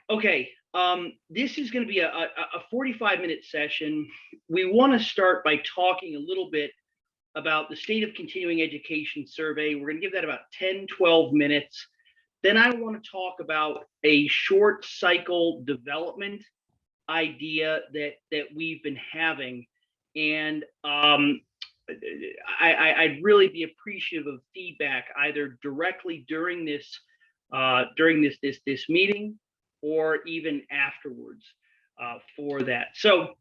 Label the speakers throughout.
Speaker 1: Okay, this is going to be a 45-minute session. We want to start by talking a little bit about the State of Continuing Education Survey. We're going to give that about 10, 12 minutes. Then I want to talk about a short cycle development idea that we've been having. And I'd really be appreciative of feedback either directly during this meeting or even afterwards for that. So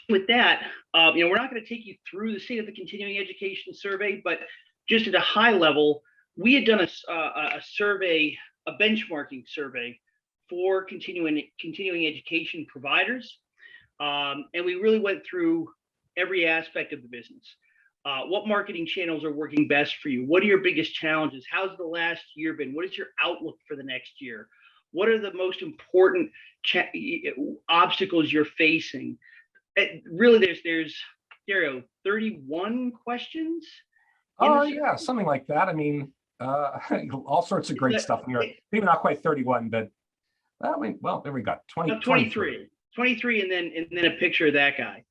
Speaker 1: with that, we're not going to take you through the State of the Continuing Education Survey, but just at a high level, we had done a survey, a benchmarking survey for continuing education providers, and we really went through every aspect of the business. What marketing channels are working best for you? What are your biggest challenges? How's the last year been? What is your outlook for the next year? What are the most important obstacles you're facing? Really, there's Dario, 31 questions.
Speaker 2: Oh yeah, something like that. I mean, all sorts of great stuff in here. Maybe not quite 31, but well, there we go.
Speaker 1: 23, and then a picture of that guy.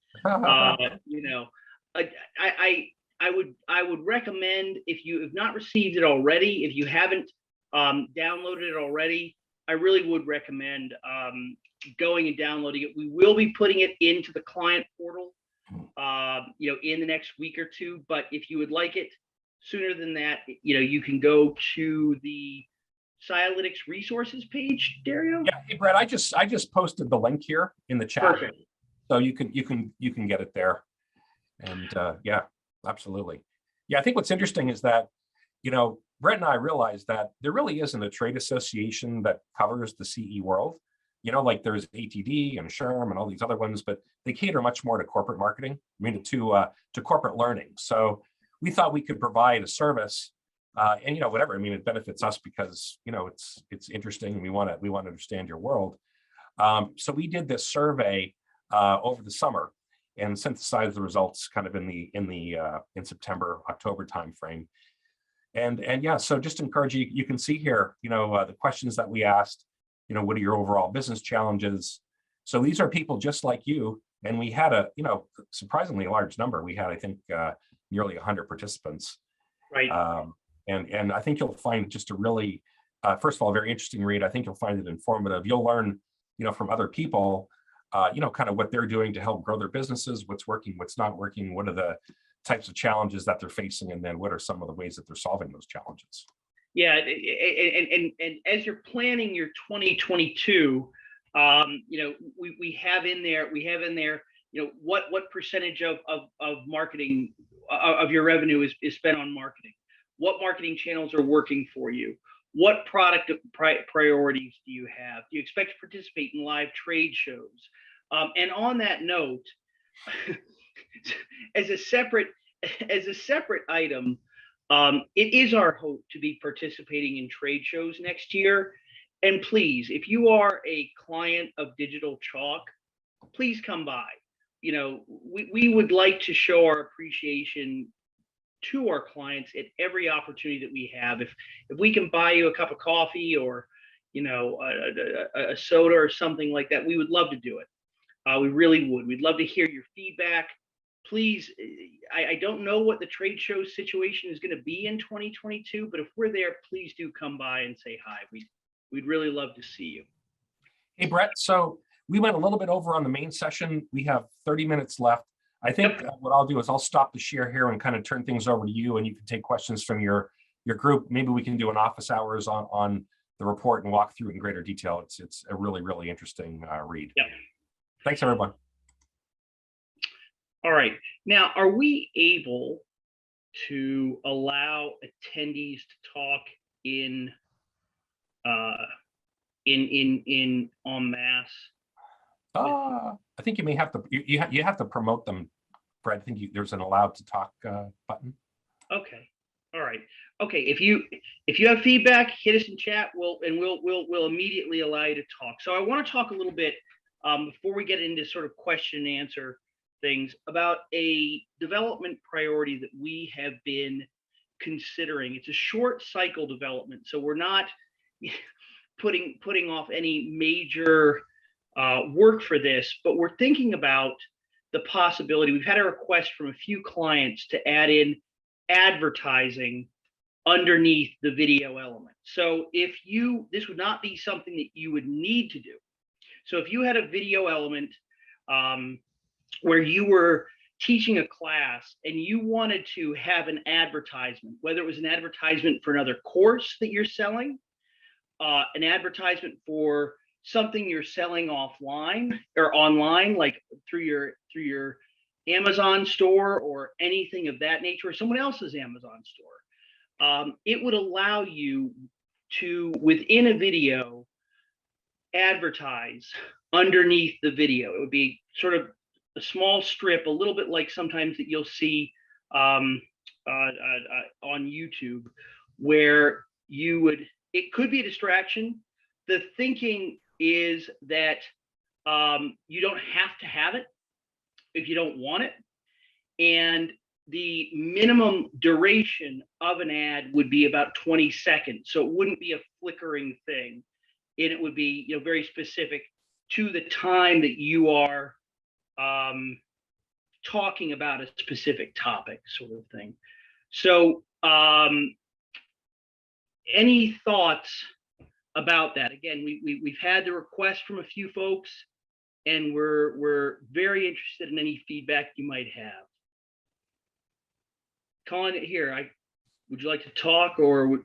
Speaker 1: I would recommend, if you have not received it already, if you haven't downloaded it already, I really would recommend going and downloading it. We will be putting it into the client portal, in the next week or two. But if you would like it sooner than that, you can go to the Scialytics resources page, Dario.
Speaker 2: Yeah, hey Brett, I just posted the link here in the chat.
Speaker 1: Perfect.
Speaker 2: So you can get it there. And yeah, absolutely. Yeah, I think what's interesting is that, Brett and I realized that there really isn't a trade association that covers the CE world. Like there's ATD and SHRM and all these other ones, but they cater much more to corporate marketing, to corporate learning. So we thought we could provide a service, and whatever. I mean, it benefits us because it's interesting. And we want to understand your world. So we did this survey over the summer and synthesized the results kind of in September, October timeframe. And yeah, so just encourage you. You can see here, the questions that we asked. What are your overall business challenges? So these are people just like you. And we had a, surprisingly large number. We had, I think, nearly 100 participants.
Speaker 1: Right.
Speaker 2: And I think you'll find just a really, first of all, very interesting read. I think you'll find it informative. You'll learn, from other people, kind of what they're doing to help grow their businesses, what's working, what's not working, what are the types of challenges that they're facing, and then what are some of the ways that they're solving those challenges.
Speaker 1: Yeah, and as you're planning your 2022, we have in there, what percentage of marketing of your revenue is spent on marketing? What marketing channels are working for you? What product priorities do you have? Do you expect to participate in live trade shows? And on that note, as a separate item, it is our hope to be participating in trade shows next year. And please, if you are a client of DigitalChalk, please come by. We would like to show our appreciation to our clients at every opportunity that we have. If we can buy you a cup of coffee or a soda or something like that, we would love to do it. We really would. We'd love to hear your feedback. Please, I don't know what the trade show situation is going to be in 2022, but if we're there, please do come by and say hi. We'd really love to see you.
Speaker 2: Hey, Brett, so we went a little bit over on the main session. We have 30 minutes left. I think what I'll do is I'll stop the share here and kind of turn things over to you, and you can take questions from your group. Maybe we can do an office hours on the report and walk through it in greater detail. It's a really, really interesting read.
Speaker 1: Yep.
Speaker 2: Thanks, everyone.
Speaker 1: All right. Now, are we able to allow attendees to talk in en masse?
Speaker 2: I think you may have to. You have to promote them, Brett. I think there's an allowed to talk button.
Speaker 1: Okay. All right. Okay. If you have feedback, hit us in chat. We'll immediately allow you to talk. So I want to talk a little bit before we get into sort of question and answer things about a development priority that we have been considering. It's a short cycle development, so we're not putting off any major work for this, but we're thinking about the possibility. We've had a request from a few clients to add in advertising underneath the video element. So this would not be something that you would need to do. So if you had a video element where you were teaching a class and you wanted to have an advertisement, whether it was an advertisement for another course that you're selling, an advertisement for something you're selling offline or online, like through your Amazon store or anything of that nature, or someone else's Amazon store, it would allow you to, within a video, advertise underneath the video. It would be sort of a small strip, a little bit like sometimes that you'll see on YouTube, where it could be a distraction. The thinking is that you don't have to have it if you don't want it. And the minimum duration of an ad would be about 20 seconds. So it wouldn't be a flickering thing. And it would be, very specific to the time that you are talking about a specific topic, sort of thing. So any thoughts about that? Again, we've had the request from a few folks, and we're very interested in any feedback you might have. Colin, here, would you like to talk, or would...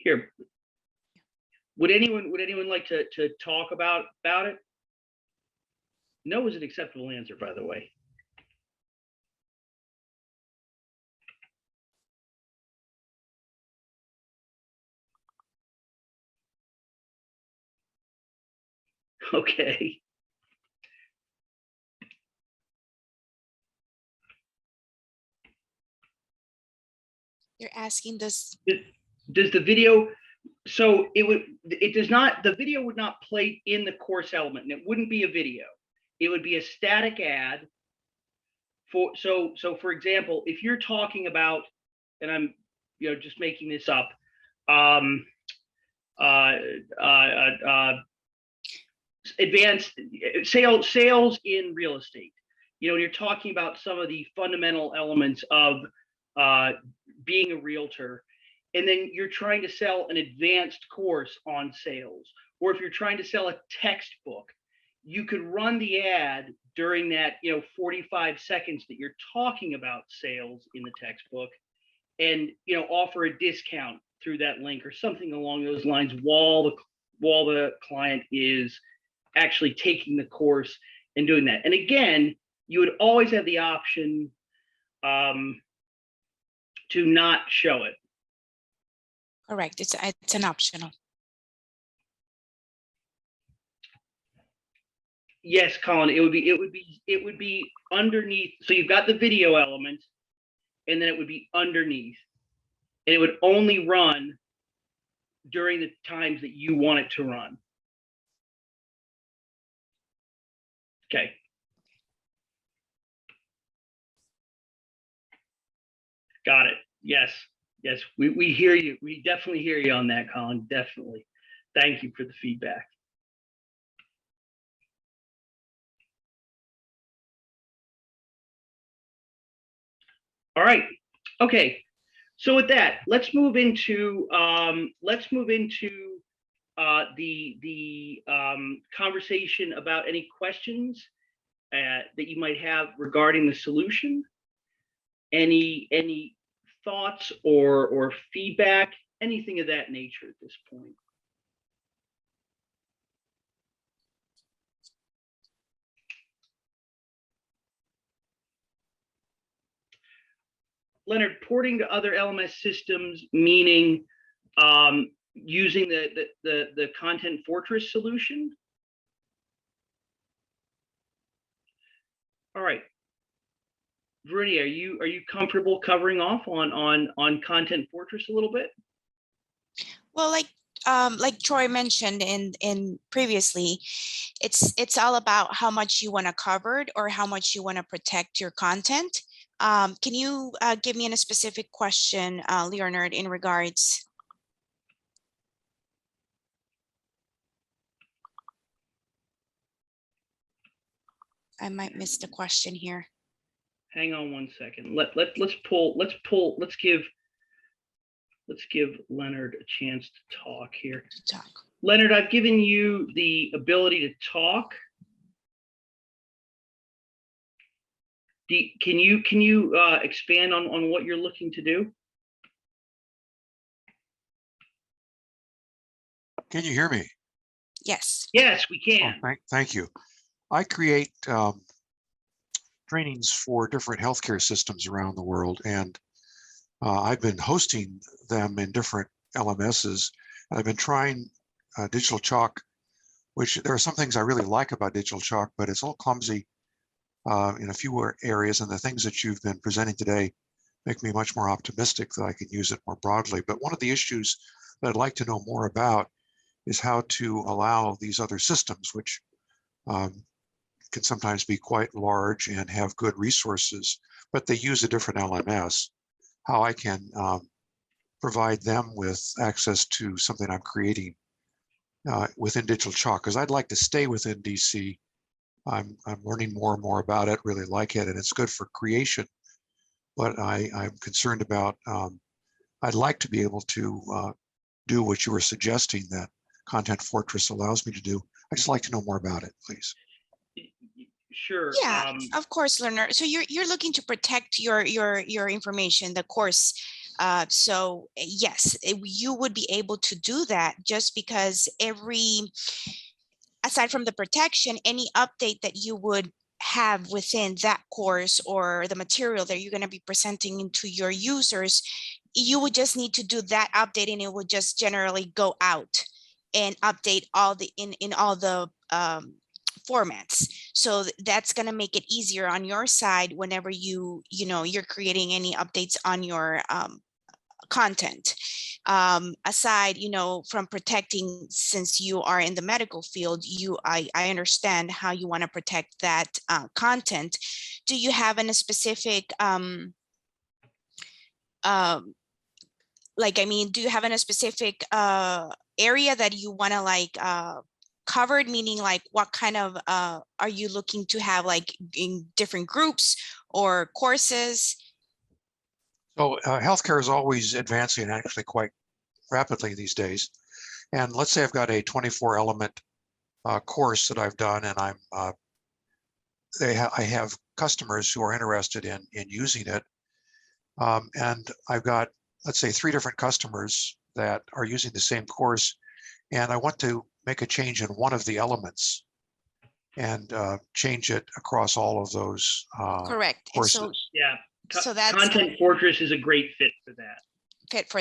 Speaker 1: Here, would anyone like to talk about it? No is an acceptable answer, by the way. Okay.
Speaker 3: You're asking this.
Speaker 1: Does the video, so it does not, the video would not play in the course element, and it wouldn't be a video. It would be a static ad so for example, if you're talking about, and I'm just making this up, advanced sales in real estate, you're talking about some of the fundamental elements of being a realtor, and then you're trying to sell an advanced course on sales, or if you're trying to sell a textbook, you could run the ad during that 45 seconds that you're talking about sales in the textbook, and offer a discount through that link or something along those lines while the client is actually taking the course and doing that. And again, you would always have the option to not show it.
Speaker 3: Correct. It's an optional.
Speaker 1: Yes, Colin, it would be underneath. So you've got the video element, and then it would be underneath, and it would only run during the times that you want it to run. Okay. Got it. Yes. Yes, we hear you. We definitely hear you on that, Colin. Definitely. Thank you for the feedback. All right. Okay. So with that, let's move into the conversation about any questions that you might have regarding the solution. Any thoughts or feedback, anything of that nature at this point. Leonard, porting to other LMS systems, meaning using the Content Fortress solution. All right. Viridia, are you comfortable covering off on Content Fortress a little bit?
Speaker 3: Well, like like Troy mentioned in previously, it's all about how much you want to cover or how much you want to protect your content. Can you give me a specific question, Leonard, in regards? I might miss the question here.
Speaker 1: Hang on one second. Let's give Leonard a chance to talk here. Leonard, I've given you the ability to talk. Can you expand on what you're looking to do?
Speaker 4: Can you hear me?
Speaker 3: Yes.
Speaker 1: Yes, we can.
Speaker 4: Oh, thank you. I create trainings for different healthcare systems around the world, and I've been hosting them in different LMSs. I've been trying DigitalChalk, which there are some things I really like about DigitalChalk, but it's a little clumsy in a few areas, and the things that you've been presenting today make me much more optimistic that I can use it more broadly. But one of the issues that I'd like to know more about is how to allow these other systems, which can sometimes be quite large and have good resources, but they use a different LMS, how I can provide them with access to something I'm creating within DigitalChalk, because I'd like to stay within DC. I'm learning more and more about it, really like it, and it's good for creation. But I'm concerned about, I'd like to be able to do what you were suggesting that Content Fortress allows me to do. I'd just like to know more about it, please.
Speaker 1: Sure.
Speaker 3: Yeah, of course, Leonard. So you're looking to protect your information, the course. So yes, you would be able to do that just because aside from the protection, any update that you would have within that course or the material that you're going to be presenting into your users, you would just need to do that update, and it would just generally go out and update all the in all the formats. So that's going to make it easier on your side whenever you're creating any updates on your content. Aside, from protecting, since you are in the medical field, I understand how you want to protect that content. Do you have a specific do you have a specific area that you want to covered, meaning like what kind of are you looking to have, like in different groups or courses?
Speaker 4: So healthcare is always advancing actually quite rapidly these days. And let's say I've got a 24 element course that I've done, and I have customers who are interested in using it. And I've got, let's say, 3 different customers that are using the same course, and I want to make a change in one of the elements and change it across all of those
Speaker 3: Correct.
Speaker 4: courses.
Speaker 3: So,
Speaker 1: yeah,
Speaker 3: so that's
Speaker 1: Content Fortress is a great fit for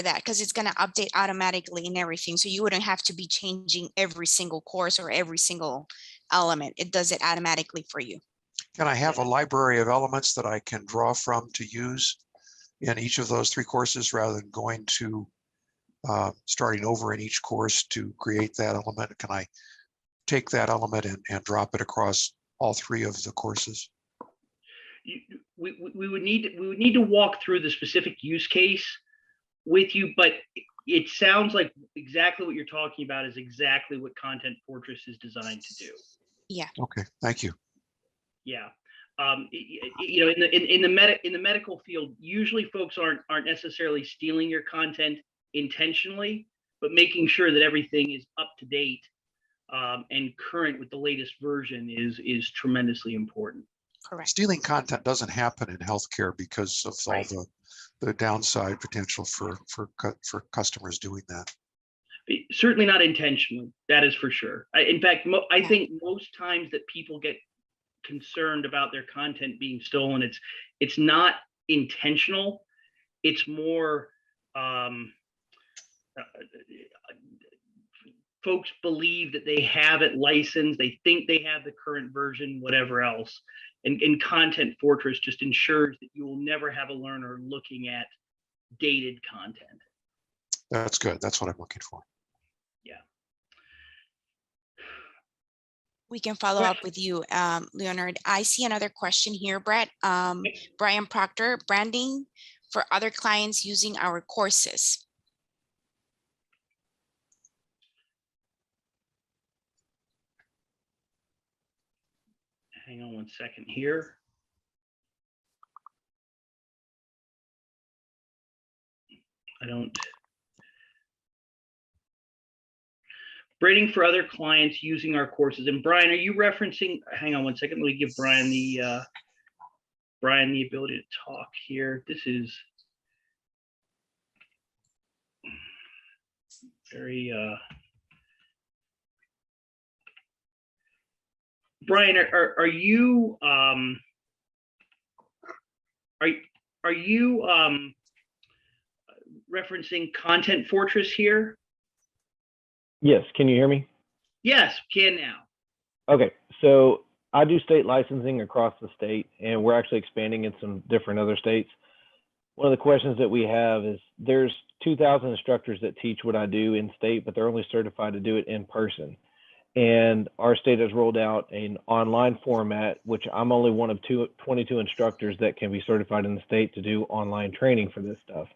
Speaker 1: that.
Speaker 3: Because it's going to update automatically and everything. So you wouldn't have to be changing every single course or every single element. It does it automatically for you.
Speaker 4: Can I have a library of elements that I can draw from to use in each of those 3 courses rather than going to starting over in each course to create that element? Can I take that element and drop it across all 3 of the courses?
Speaker 1: We would need to walk through the specific use case with you, but it sounds like exactly what you're talking about is exactly what Content Fortress is designed to do.
Speaker 3: Yeah.
Speaker 4: Okay, thank you.
Speaker 1: Yeah. In the medical field, usually folks aren't necessarily stealing your content intentionally, but making sure that everything is up to date and current with the latest version is tremendously important.
Speaker 3: Correct.
Speaker 4: Stealing content doesn't happen in healthcare because of all
Speaker 1: Right.
Speaker 4: the downside potential for customers doing that.
Speaker 1: Certainly not intentionally, that is for sure. In fact, I think most times that people get concerned about their content being stolen, it's not intentional. It's more folks believe that they have it licensed, they think they have the current version, whatever else. And Content Fortress just ensures that you will never have a learner looking at dated content.
Speaker 4: That's good. That's what I'm looking for.
Speaker 3: We can follow up with you, Leonard. I see another question here, Brett. Brian Proctor, branding for other clients using our courses.
Speaker 1: Hang on one second here. Branding for other clients using our courses. And Brian, are you referencing, hang on one second, let me give Brian the ability to talk here. This is very, Brian, are you referencing Content Fortress here?
Speaker 5: Yes, can you hear me?
Speaker 1: Yes, can now.
Speaker 5: Okay, so I do state licensing across the state, and we're actually expanding in some different other states. One of the questions that we have is there's 2,000 instructors that teach what I do in state, but they're only certified to do it in person. And our state has rolled out an online format, which I'm only one of 22 instructors that can be certified in the state to do online training for this stuff.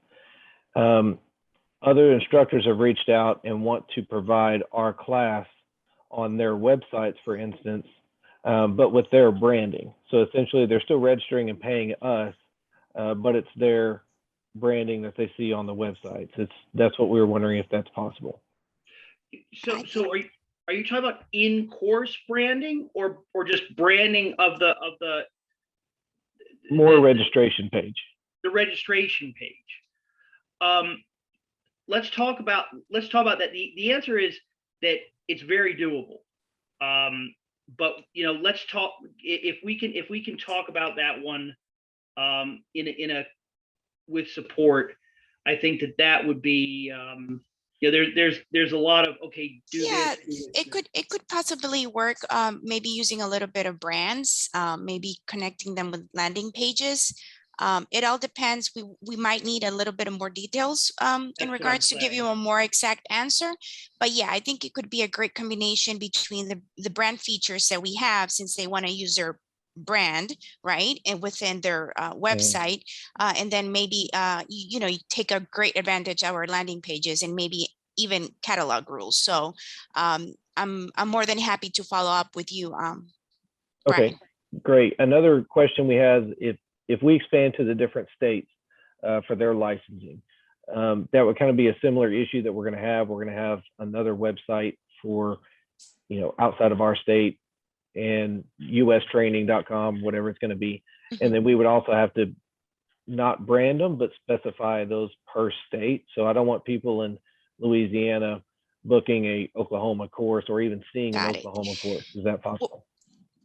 Speaker 5: Other instructors have reached out and want to provide our class on their websites, for instance, but with their branding. So essentially they're still registering and paying us, but it's their branding that they see on the websites. That's what we were wondering if that's possible.
Speaker 1: So are you talking about in-course branding or just branding of the
Speaker 5: registration page?
Speaker 1: The registration page. Let's talk about that. The answer is that it's very doable. But let's talk if we can talk about that one with support. I think that would be there's a lot of
Speaker 3: it could possibly work, maybe using a little bit of brands, maybe connecting them with landing pages. It all depends. We might need a little bit of more details in regards to give you a more exact answer. But yeah, I think it could be a great combination between the brand features that we have, since they want to use their brand, right, and within their website, and then maybe you take a great advantage of our landing pages and maybe even catalog rules. So I'm more than happy to follow up with you.
Speaker 5: Okay, great. Another question we have, if we expand to the different states for their licensing, that would kind of be a similar issue that we're going to have. We're going to have another website for, outside of our state, and ustraining.com, whatever it's going to be. And then we would also have to not brand them, but specify those per state. So I don't want people in Louisiana booking a Oklahoma course or even seeing an Oklahoma course. Is that possible?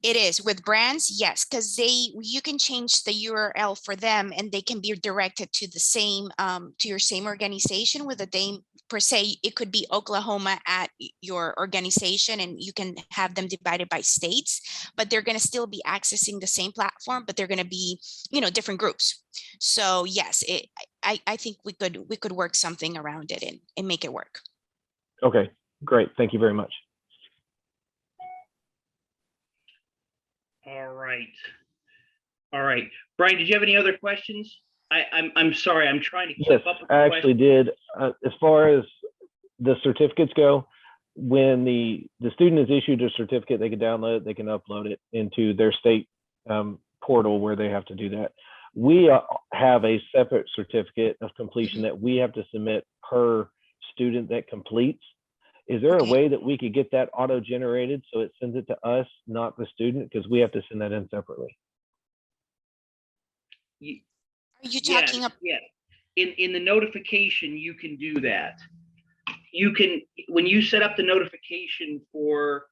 Speaker 3: It is with brands, yes, because you can change the URL for them and they can be directed to the same to your same organization with a name per se. It could be Oklahoma at your organization, and you can have them divided by states, but they're going to still be accessing the same platform, but they're going to be different groups. So yes, I think we could work something around it and make it work.
Speaker 5: Okay, great. Thank you very much.
Speaker 1: All right. Brian, did you have any other questions? I'm sorry, I'm trying to keep
Speaker 5: yes,
Speaker 1: up with
Speaker 5: I actually did. As far as the certificates go, when the student is issued a certificate, they can download it, they can upload it into their state portal where they have to do that. We have a separate certificate of completion that we have to submit per student that completes. Is there a way that we could get that auto-generated so it sends it to us, not the student, because we have to send that in separately?
Speaker 3: Are you talking about?
Speaker 1: Yeah. In the notification, you can do that. You can, when you set up the notification for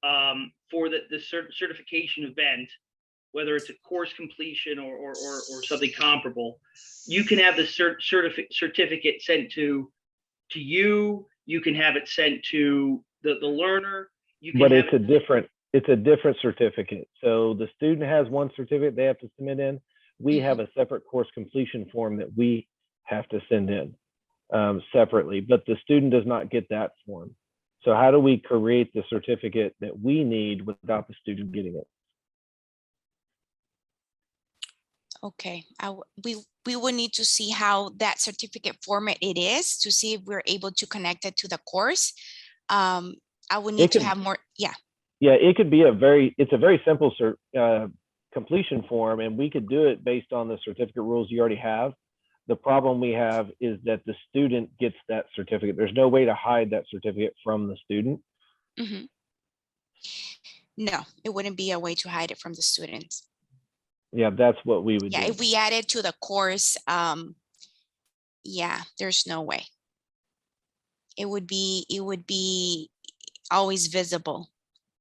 Speaker 1: the certification event, whether it's a course completion or something comparable, you can have the certificate sent to you. You can have it sent to the learner.
Speaker 5: But it's a different certificate. So the student has one certificate they have to submit in. We have a separate course completion form that we have to send in separately, but the student does not get that form. So how do we create the certificate that we need without the student getting it?
Speaker 3: Okay, we would need to see how that certificate format it is to see if we're able to connect it to the course. I would need to have more, yeah.
Speaker 5: Yeah, it could be it's a very simple completion form, and we could do it based on the certificate rules you already have. The problem we have is that the student gets that certificate. There's no way to hide that certificate from the student.
Speaker 3: Mm-hmm. No, it wouldn't be a way to hide it from the students.
Speaker 5: Yeah, that's what we would do.
Speaker 3: Yeah, if we add it to the course, yeah, there's no way. It would be always visible.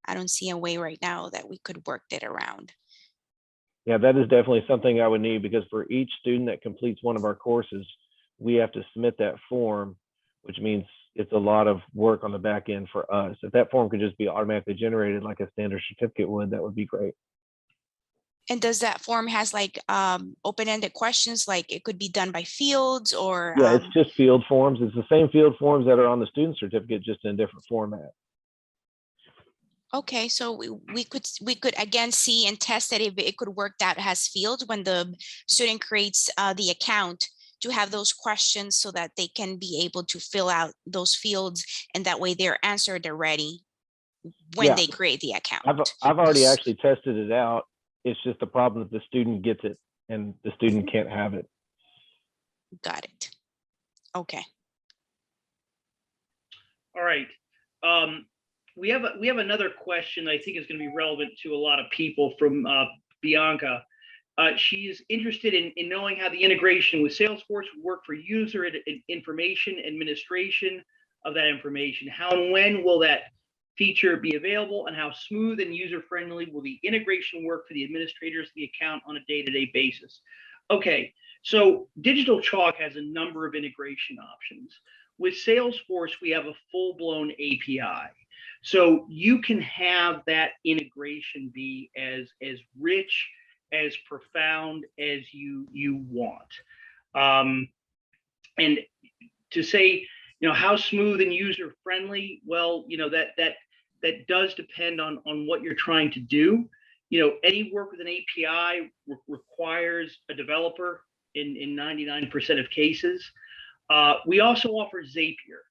Speaker 3: I don't see a way right now that we could work that around.
Speaker 5: Yeah, that is definitely something I would need, because for each student that completes one of our courses, we have to submit that form, which means it's a lot of work on the back end for us. If that form could just be automatically generated like a standard certificate would, that would be great.
Speaker 3: And does that form has like open-ended questions, like it could be done by fields or?
Speaker 5: Yeah, it's just field forms. It's the same field forms that are on the student certificate, just in a different format.
Speaker 3: Okay, so we could again see and test that if it could work that has fields when the student creates the account, to have those questions so that they can be able to fill out those fields, and that way they're answered already when they create the account.
Speaker 5: I've already actually tested it out. It's just the problem that the student gets it and the student can't have it.
Speaker 3: Got it. Okay.
Speaker 1: All right. We have another question I think is going to be relevant to a lot of people from Bianca. She's interested in knowing how the integration with Salesforce would work for user information administration of that information. How and when will that feature be available, and how smooth and user-friendly will the integration work for the administrators of the account on a day-to-day basis? Okay, so DigitalChalk has a number of integration options. With Salesforce, we have a full-blown API. So you can have that integration be as rich, as profound as you want. And to say, how smooth and user-friendly, well, that does depend on what you're trying to do. Any work with an API requires a developer in 99% of cases. We also offer Zapier.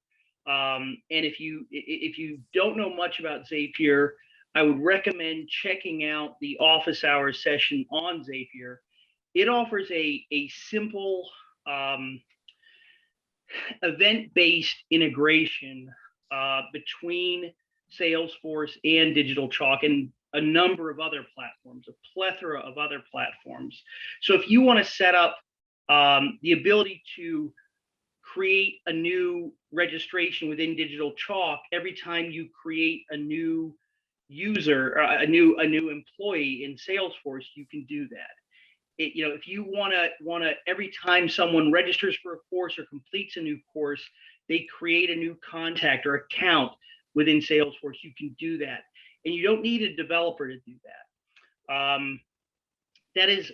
Speaker 1: And if you don't know much about Zapier, I would recommend checking out the office hours session on Zapier. It offers a simple event-based integration between Salesforce and DigitalChalk and a number of other platforms, a plethora of other platforms. So if you want to set up the ability to create a new registration within DigitalChalk every time you create a new user, a new employee in Salesforce, you can do that. If you want to every time someone registers for a course or completes a new course, they create a new contact or account within Salesforce, you can do that. And you don't need a developer to do that. That is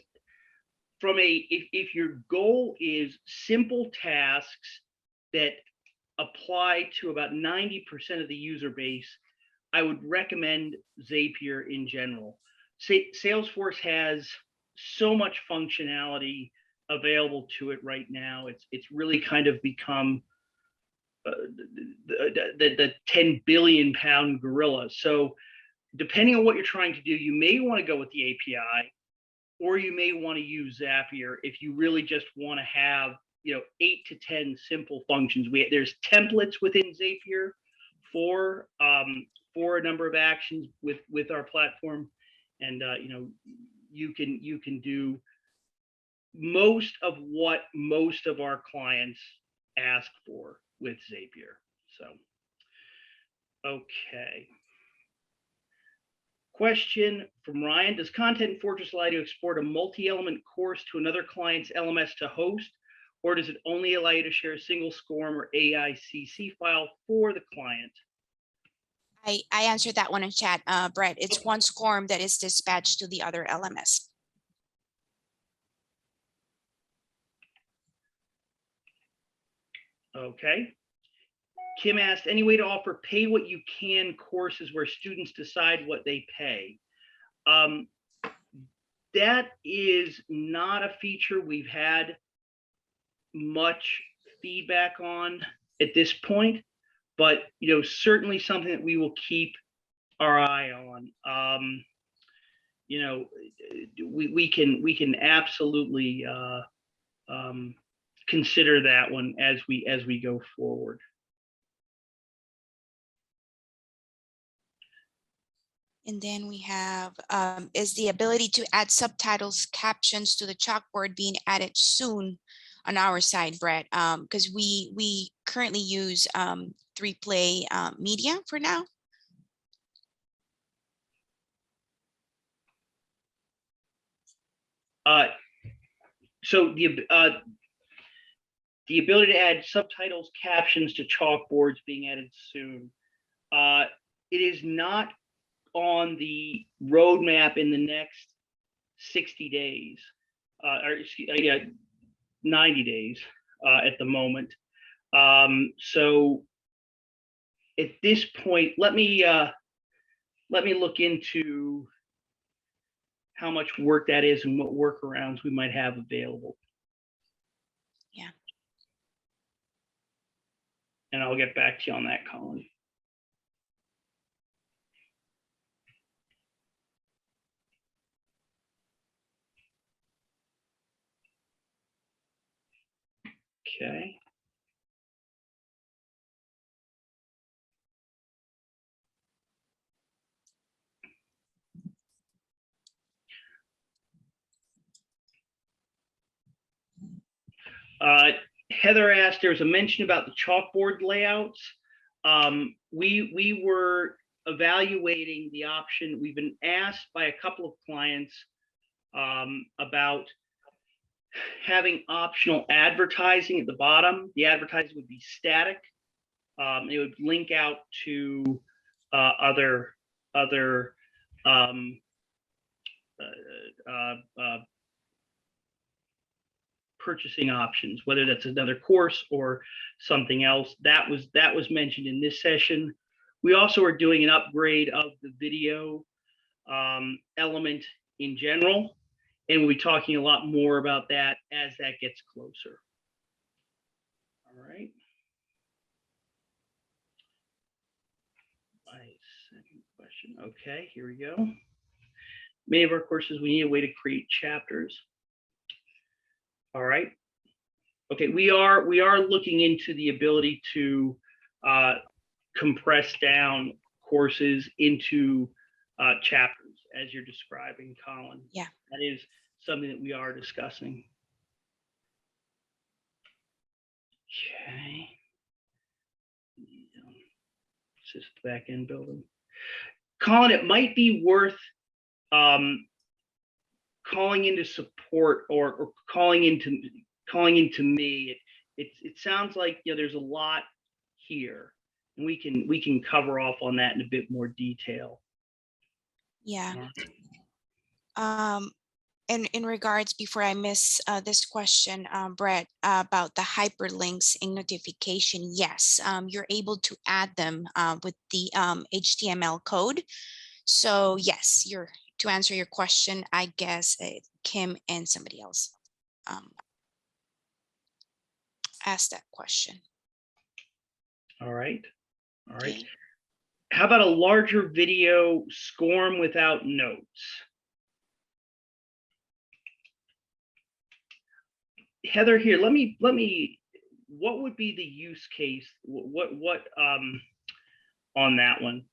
Speaker 1: from if your goal is simple tasks that apply to about 90% of the user base, I would recommend Zapier in general. Salesforce has so much functionality available to it right now. It's really kind of become the 10 billion pound gorilla. So depending on what you're trying to do, you may want to go with the API, or you may want to use Zapier if you really just want to have 8 to 10 simple functions. There's templates within Zapier for a number of actions with our platform, and you can do most of what most of our clients ask for with Zapier. So, okay. Question from Ryan: does Content Fortress allow you to export a multi-element course to another client's LMS to host, or does it only allow you to share a single SCORM or AICC file for the client?
Speaker 3: I answered that one in chat, Brett. It's one SCORM that is dispatched to the other LMS.
Speaker 1: Okay. Kim asked, any way to offer pay what you can courses where students decide what they pay? That is not a feature we've had much feedback on at this point, but certainly something that we will keep our eye on. We can absolutely consider that one as we go forward.
Speaker 3: And then we have, is the ability to add subtitles, captions to the chalkboard being added soon on our side, Brett? Because we currently use 3Play Media for now.
Speaker 1: So the ability to add subtitles, captions to chalkboards being added soon. It is not on the roadmap in the next 60 days, or 90 days at the moment. So at this point, let me look into how much work that is and what workarounds we might have available.
Speaker 3: Yeah.
Speaker 1: And I'll get back to you on that, Colin. Okay. Heather asked, there was a mention about the chalkboard layouts. We were evaluating the option. We've been asked by a couple of clients about having optional advertising at the bottom. The advertising would be static. It would link out to other purchasing options, whether that's another course or something else. That was mentioned in this session. We also are doing an upgrade of the video element in general, and we'll be talking a lot more about that as that gets closer. All right. My second question. Okay, here we go. Many of our courses, we need a way to create chapters. All right. Okay, we are looking into the ability to compress down courses into chapters, as you're describing, Colin.
Speaker 3: Yeah.
Speaker 1: That is something that we are discussing. Okay. It's just the back end building. Colin, it might be worth calling into support or calling into me. It sounds like there's a lot here, and we can cover off on that in a bit more detail.
Speaker 3: Yeah. And in regards, before I miss this question, Brett, about the hyperlinks in notification, yes, you're able to add them with the HTML code. So yes, to answer your question, I guess Kim and somebody else asked that question.
Speaker 1: All right. All right.
Speaker 3: Okay.
Speaker 1: How about a larger video SCORM without notes? Heather, here, let me, what would be the use case? What on that one?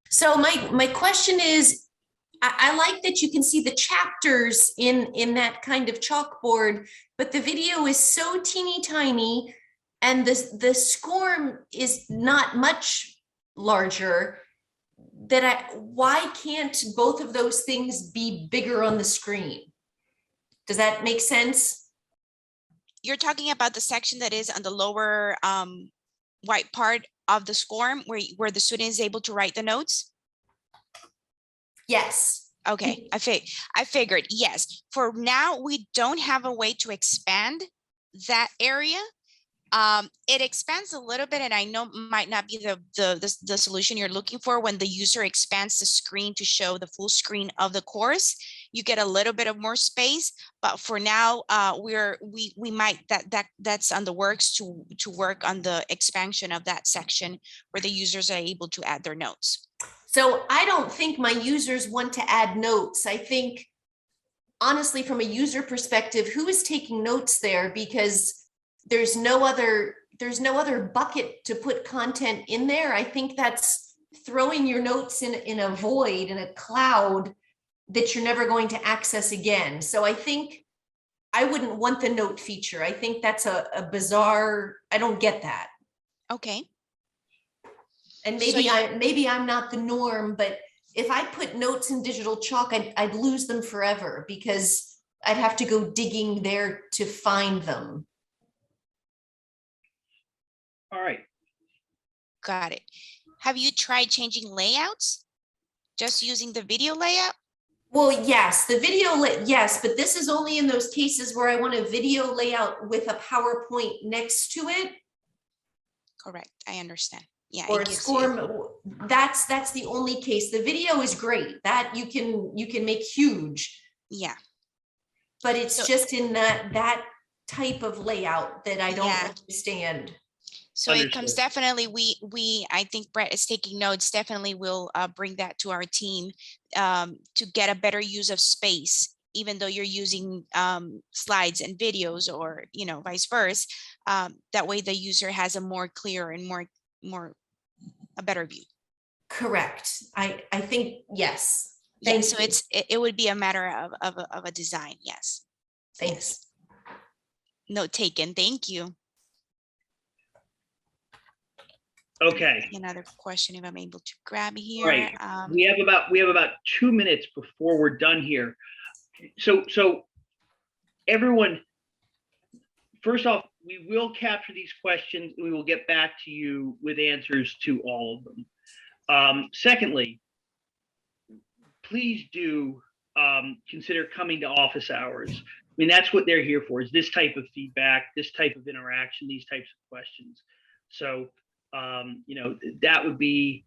Speaker 6: So my question is, I like that you can see the chapters in that kind of chalkboard, but the video is so teeny tiny and the SCORM is not much larger that why can't both of those things be bigger on the screen? Does that make sense?
Speaker 3: You're talking about the section that is on the lower white part of the SCORM where the student is able to write the notes?
Speaker 6: Yes.
Speaker 3: Okay, I figured, yes. For now, we don't have a way to expand that area. It expands a little bit, and I know might not be the solution you're looking for. When the user expands the screen to show the full screen of the course, you get a little bit of more space. But for now, we might that's on the works to work on the expansion of that section where the users are able to add their notes.
Speaker 6: So I don't think my users want to add notes. I think, honestly, from a user perspective, who is taking notes there? Because there's no other bucket to put content in there. I think that's throwing your notes in a void, in a cloud that you're never going to access again. So I think I wouldn't want the note feature. I think that's a bizarre, I don't get that.
Speaker 3: Okay.
Speaker 6: And maybe I'm not the norm, but if I put notes in DigitalChalk, I'd lose them forever because I'd have to go digging there to find them.
Speaker 1: All right.
Speaker 3: Got it. Have you tried changing layouts? Just using the video layout?
Speaker 6: Well, yes, the video, yes, but this is only in those cases where I want a video layout with a PowerPoint next to it.
Speaker 3: Correct. I understand. Yeah.
Speaker 6: Or
Speaker 3: it gives
Speaker 6: score. That's the only case. The video is great. That you can make huge.
Speaker 3: Yeah.
Speaker 6: But it's just in that type of layout that I don't understand.
Speaker 3: So it comes definitely, I think Brett is taking notes. Definitely will bring that to our team to get a better use of space, even though you're using slides and videos, or, vice versa. That way the user has a more clear and a better view.
Speaker 6: Correct. I think, yes.
Speaker 3: Yeah, so it would be a matter of a design. Yes.
Speaker 6: Thanks.
Speaker 3: Note taken. Thank you.
Speaker 1: Okay.
Speaker 3: Another question, if I'm able to grab here.
Speaker 1: Right. We have about 2 minutes before we're done here. So everyone, first off, we will capture these questions and we will get back to you with answers to all of them. Secondly, please do consider coming to office hours. I mean, that's what they're here for, is this type of feedback, this type of interaction, these types of questions. So that would be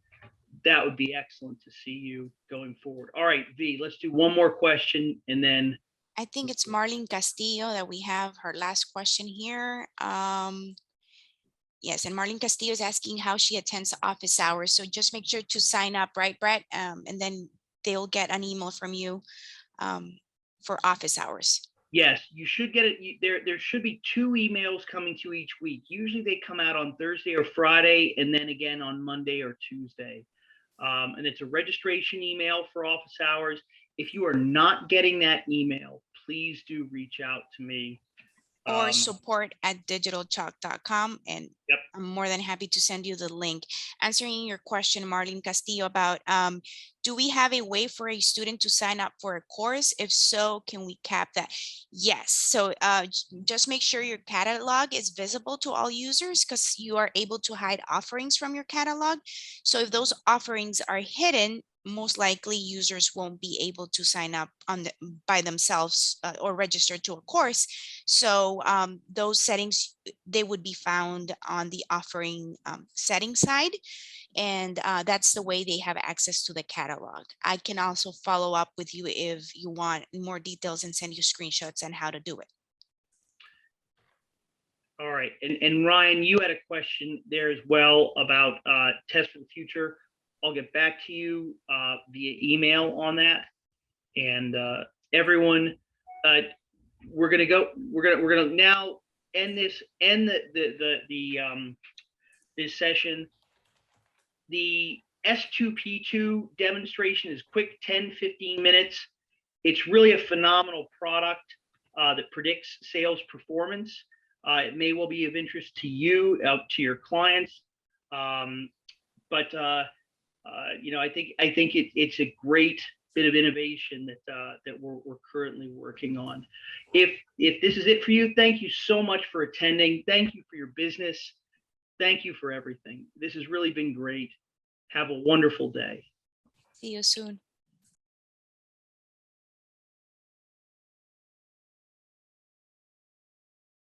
Speaker 1: excellent to see you going forward. All right, V, let's do one more question and then.
Speaker 3: I think it's Marlene Castillo that we have her last question here. Yes, and Marlene Castillo is asking how she attends office hours. So just make sure to sign up, right, Brett? And then they'll get an email from you for office hours.
Speaker 1: Yes, you should get it. There should be 2 emails coming to each week. Usually they come out on Thursday or Friday, and then again on Monday or Tuesday. And it's a registration email for office hours. If you are not getting that email, please do reach out to me.
Speaker 3: Or support@digitalchalk.com, and
Speaker 1: yep.
Speaker 3: I'm more than happy to send you the link. Answering your question, Marlene Castillo, about do we have a way for a student to sign up for a course? If so, can we cap that? Yes. So just make sure your catalog is visible to all users, because you are able to hide offerings from your catalog. So if those offerings are hidden, most likely users won't be able to sign up by themselves or register to a course. So those settings, they would be found on the offering setting side. And that's the way they have access to the catalog. I can also follow up with you if you want more details and send you screenshots on how to do it.
Speaker 1: All right. And Ryan, you had a question there as well about Test for the Future. I'll get back to you via email on that. And everyone, we're gonna now end this this session. The S2P2 demonstration is quick, 10-15 minutes. It's really a phenomenal product that predicts sales performance. It may well be of interest to you, to your clients, but I think it's a great bit of innovation that we're currently working on. If this is it for you, thank you so much for attending. Thank you for your business. Thank you for everything. This has really been great. Have a wonderful day.
Speaker 3: See you soon.